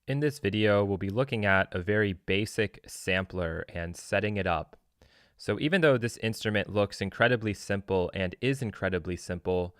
In this video, we'll be looking at a very basic sampler and setting it up. So even though this instrument looks incredibly simple and is incredibly simple,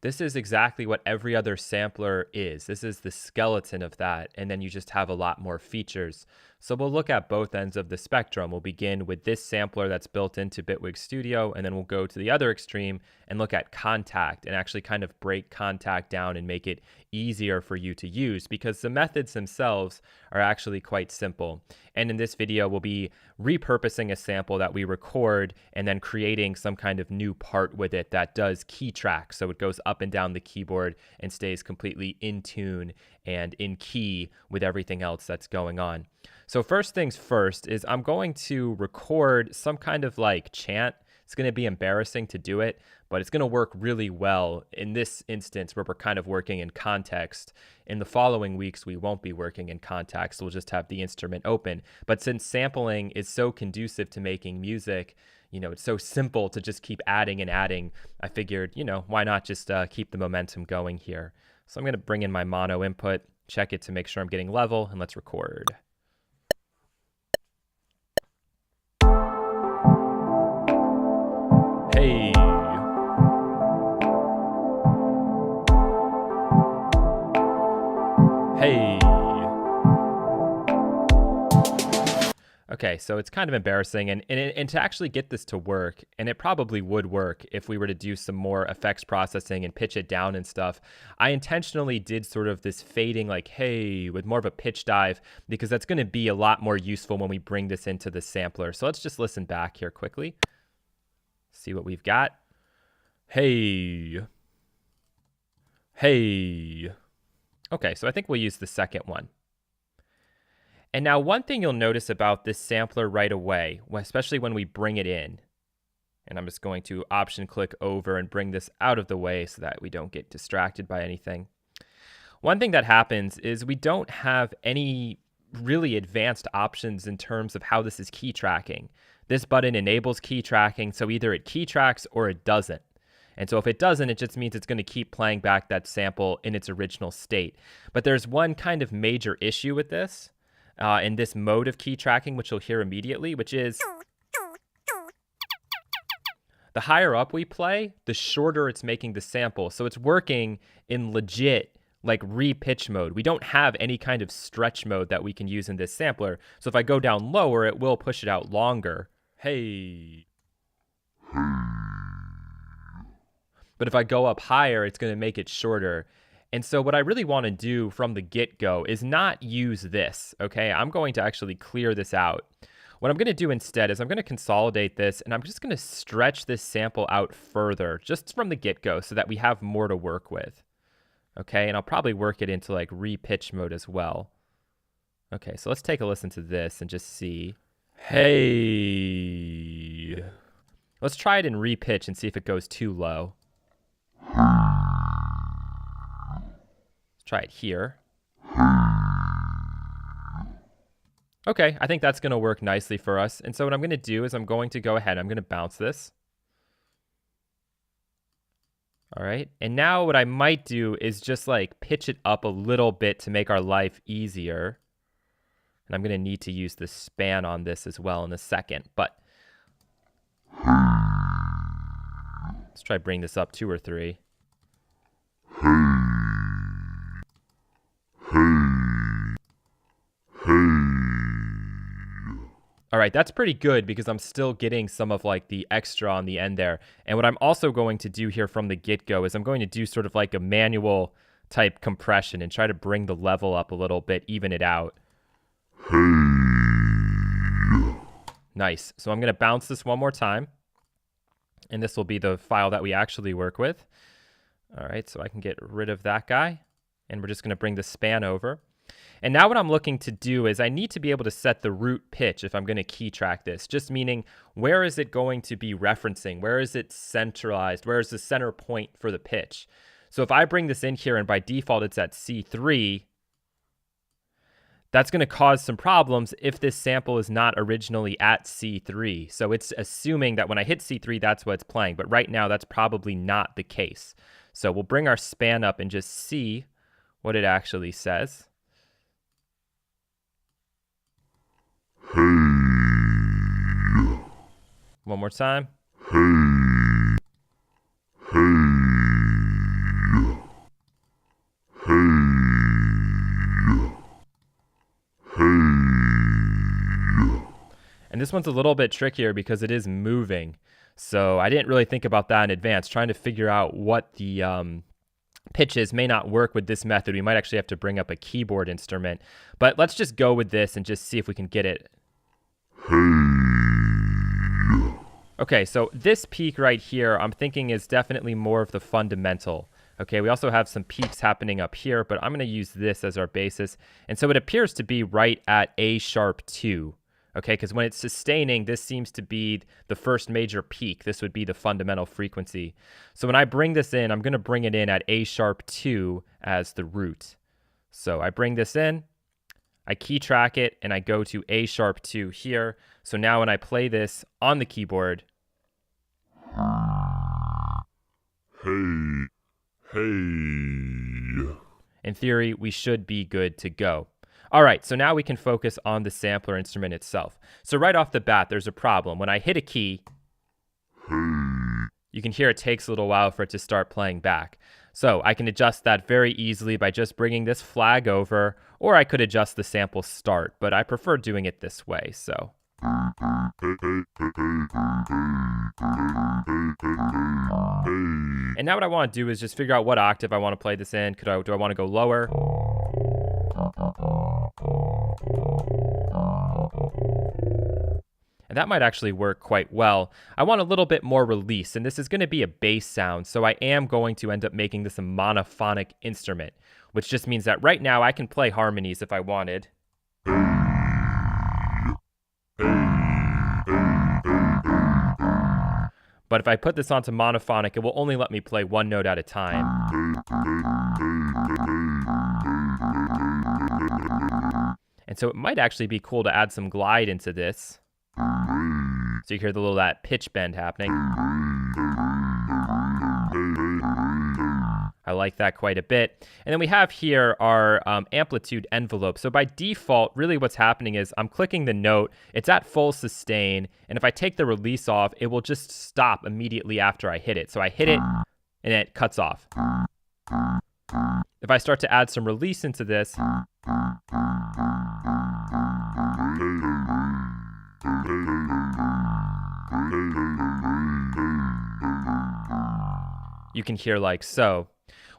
this is exactly what every other sampler is. This is the skeleton of that, and then you just have a lot more features. So we'll look at both ends of the spectrum. We'll begin with this sampler that's built into Bitwig Studio, and then we'll go to the other extreme and look at Kontakt and actually kind of break Kontakt down and make it easier for you to use, because the methods themselves are actually quite simple. And in this video, we'll be repurposing a sample that we record and then creating some kind of new part with it that does key track. So it goes up and down the keyboard and stays completely in tune and in key with everything else that's going on. So first things first is I'm going to record some kind of like chant. It's going to be embarrassing to do it, but it's going to work really well in this instance where we're kind of working in context. In the following weeks, we won't be working in context. We'll just have the instrument open. But since sampling is so conducive to making music, it's so simple to just keep adding and adding, I figured, why not just keep the momentum going here? So I'm going to bring in my mono input, check it to make sure I'm getting level, and let's record. Hey. Hey. Okay, so it's kind of embarrassing, and to actually get this to work, and it probably would work if we were to do some more effects processing and pitch it down and stuff, I intentionally did sort of this fading like, hey, with more of a pitch dive, because that's going to be a lot more useful when we bring this into the sampler. So let's just listen back here quickly. See what we've got. Hey. Hey. Okay, so I think we'll use the second one. And now one thing you'll notice about this sampler right away, especially when we bring it in, and I'm just going to option click over and bring this out of the way so that we don't get distracted by anything. One thing that happens is we don't have any really advanced options in terms of how this is key tracking. This button enables key tracking, so either it key tracks or it doesn't. And so if it doesn't, it just means it's going to keep playing back that sample in its original state. But there's one kind of major issue with this, in this mode of key tracking, which you'll hear immediately, which is the higher up we play, the shorter it's making the sample. So it's working in legit like re-pitch mode. We don't have any kind of stretch mode that we can use in this sampler. So if I go down lower, it will push it out longer. Hey. But if I go up higher, it's going to make it shorter. And so what I really want to do from the get-go is not use this, okay? I'm going to actually clear this out. What I'm going to do instead is I'm going to consolidate this, and I'm just going to stretch this sample out further just from the get-go so that we have more to work with, okay? And I'll probably work it into like re-pitch mode as well. Okay, so let's take a listen to this and just see. Hey. Let's try it in re-pitch and see if it goes too low. Try it here. Okay, I think that's going to work nicely for us. And so what I'm going to do is I'm going to go ahead. I'm going to bounce this. All right. And now what I might do is just like pitch it up a little bit to make our life easier. And I'm going to need to use the span on this as well in a second. But let's try bring this up 2 or 3. All right, that's pretty good because I'm still getting some of like the extra on the end there. And what I'm also going to do here from the get-go is I'm going to do sort of like a manual type compression and try to bring the level up a little bit, even it out. Nice. So I'm going to bounce this one more time. And this will be the file that we actually work with. All right, so I can get rid of that guy. And we're just going to bring the span over. And now what I'm looking to do is I need to be able to set the root pitch if I'm going to key track this, just meaning where is it going to be referencing? Where is it centralized? Where is the center point for the pitch? So if I bring this in here and by default it's at C3, that's going to cause some problems if this sample is not originally at C3. So it's assuming that when I hit C3, that's what it's playing. But right now, that's probably not the case. So we'll bring our span up and just see what it actually says. One more time. And this one's a little bit trickier because it is moving. So I didn't really think about that in advance. Trying to figure out what the pitches may not work with this method. We might actually have to bring up a keyboard instrument. But let's just go with this and just see if we can get it. Okay, so this peak right here, I'm thinking is definitely more of the fundamental. Okay, we also have some peaks happening up here, but I'm going to use this as our basis. And so it appears to be right at A sharp 2. Okay, because when it's sustaining, this seems to be the first major peak. This would be the fundamental frequency. So when I bring this in, I'm going to bring it in at A sharp 2 as the root. So I bring this in, I key track it, and I go to A sharp 2 here. So now when I play this on the keyboard, in theory, we should be good to go. All right, so now we can focus on the sampler instrument itself. So right off the bat, there's a problem. When I hit a key, you can hear it takes a little while for it to start playing back. So I can adjust that very easily by just bringing this flag over, or I could adjust the sample start, but I prefer doing it this way, so. And now what I want to do is just figure out what octave I want to play this in. Do I want to go lower? And that might actually work quite well. I want a little bit more release, and this is going to be a bass sound, so I am going to end up making this a monophonic instrument, which just means that right now I can play harmonies if I wanted. But if I put this onto monophonic, it will only let me play one note at a time. And so it might actually be cool to add some glide into this. So you hear the little that pitch bend happening. I like that quite a bit. And then we have here our amplitude envelope. So by default, really what's happening is I'm clicking the note, it's at full sustain, and if I take the release off, it will just stop immediately after I hit it. So I hit it, and it cuts off. If I start to add some release into this, you can hear like so.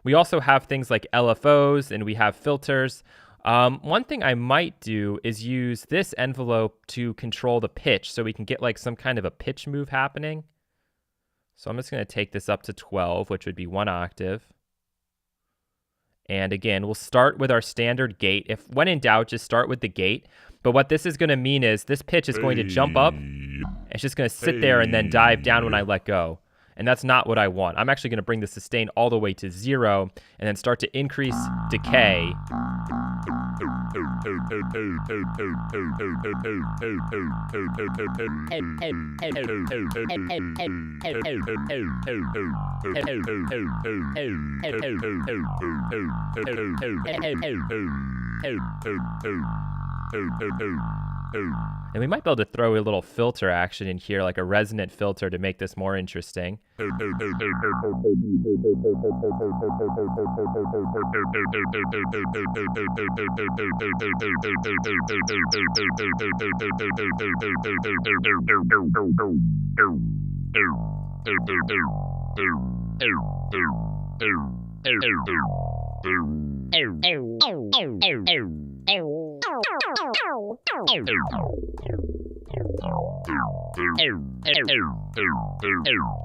We also have things like LFOs and we have filters. One thing I might do is use this envelope to control the pitch so we can get like some kind of a pitch move happening. So I'm just going to take this up to 12, which would be 1 octave. And again, we'll start with our standard gate. If when in doubt, just start with the gate. But what this is going to mean is this pitch is going to jump up. It's just going to sit there and then dive down when I let go. And that's not what I want. I'm actually going to bring the sustain all the way to 0 and then start to increase decay. And we might be able to throw a little filter action in here, like a resonant filter, to make this more interesting.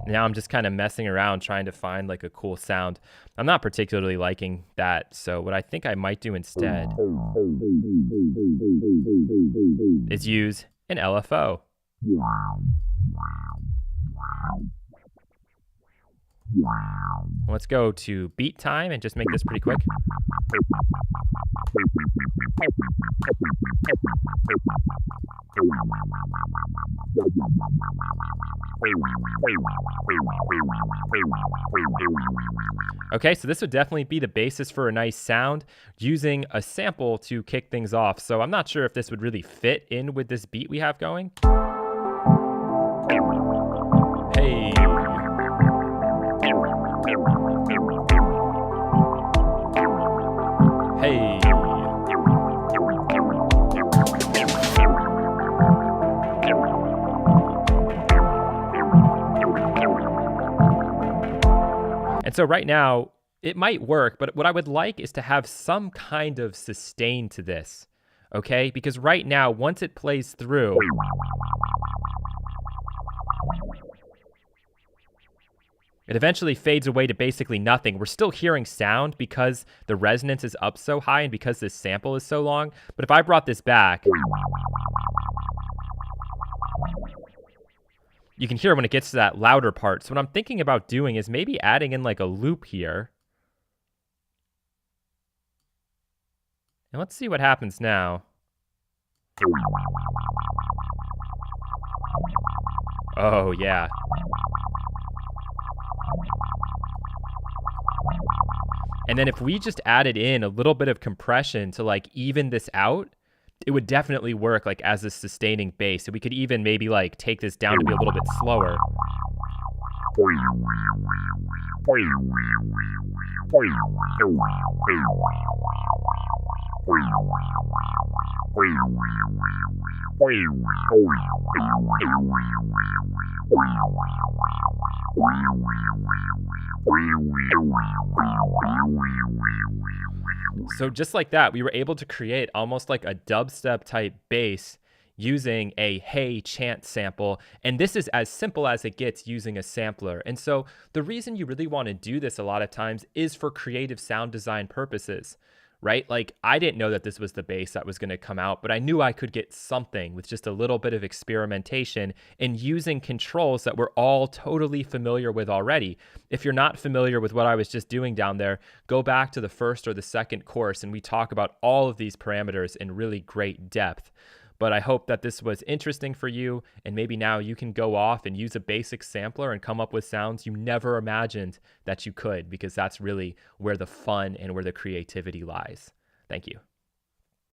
Now I'm just kind of messing around trying to find like a cool sound. I'm not particularly liking that, so what I think I might do instead is use an LFO. Let's go to beat time and just make this pretty quick. Okay, so this would definitely be the basis for a nice sound, using a sample to kick things off. So I'm not sure if this would really fit in with this beat we have going. Hey. Hey. And so right now, it might work, but what I would like is to have some kind of sustain to this, okay? Because right now, once it plays through, it eventually fades away to basically nothing. We're still hearing sound because the resonance is up so high and because this sample is so long. But if I brought this back, you can hear when it gets to that louder part. So what I'm thinking about doing is maybe adding in like a loop here. And let's see what happens now. Oh, yeah. And then if we just added in a little bit of compression to like even this out, it would definitely work like as a sustaining bass. So we could even maybe like take this down to be a little bit slower. So just like that, we were able to create almost like a dubstep type bass using a hey chant sample. And this is as simple as it gets using a sampler. And so the reason you really want to do this a lot of times is for creative sound design purposes, right? Like I didn't know that this was the bass that was going to come out, but I knew I could get something with just a little bit of experimentation and using controls that we're all totally familiar with already. If you're not familiar with what I was just doing down there, go back to the first or the second course and we talk about all of these parameters in really great depth. But I hope that this was interesting for you, and maybe now you can go off and use a basic sampler and come up with sounds you never imagined that you could, because that's really where the fun and where the creativity lies. Thank you.